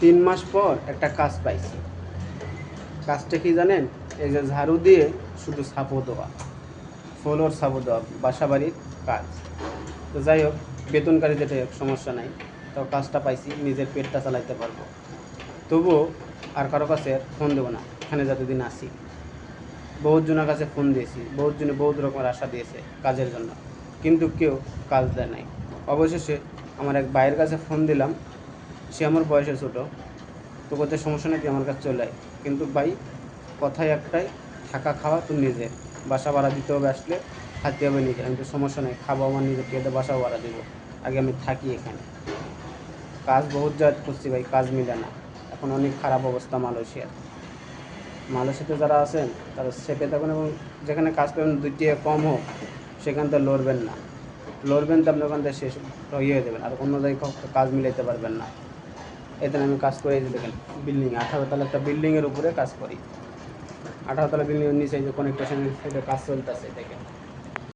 3 মাস পর একটা কাজ পাইছি। কাজটা কি জানেন? এই যে ঝাড়ু দিয়ে শুধু ছাপো দেওয়া, ফ্লোর ছাপো দেওয়া, বাসা বাড়ির কাজ। তো যাই হোক, বেতনকারী যেটা হোক সমস্যা নাই, তো কাজটা পাইছি, নিজের পেটটা চালাইতে পারবো। তবুও আর কারো কাছে ফোন দেবো না, এখানে যতদিন আসি। বহুত জনের কাছে ফোন দিয়েছি, বহুত জনে বহুত রকমের আশা দিয়েছে কাজের জন্য, কিন্তু কেউ কাজ দেয় নাই। অবশেষে আমার এক ভাইয়ের কাছে ফোন দিলাম, সে আমার বয়সে ছোটো। তো বলতে সমস্যা নেই, তুই আমার কাছে চলে আয়। কিন্তু ভাই, কথাই একটাই, থাকা খাওয়া তোর নিজের, বাসা ভাড়া দিতে হবে, আসলে খাতে হবে নিজে। আমি তো সমস্যা নেই, খাবো আমার নিজের পেটে, বাসা ভাড়া দেবো, আগে আমি থাকি এখানে। কাজ বহুত জায়গা করছি ভাই, কাজ মিলে না। এখন অনেক খারাপ অবস্থা মালয়েশিয়ার। মালয়েশিয়াতে যারা আছেন তারা সেপে থাকুন, এবং যেখানে কাজ পাবেন 2 টাকা কম হোক সেখান থেকে লড়বেন না। লড়বেন তো আপনি ওখান থেকে শেষ ইয়ে হয়ে যাবেন, আর অন্য জায়গায় কাজ মিলাইতে পারবেন না। এখানে আমি কাজ করে, এই যে দেখেন বিল্ডিং, 18 তলা একটা বিল্ডিংয়ের উপরে কাজ করি। 18 তলা বিল্ডিংয়ের নিচে যে কনেকশনের সাইডে কাজ চলতেছে দেখেন।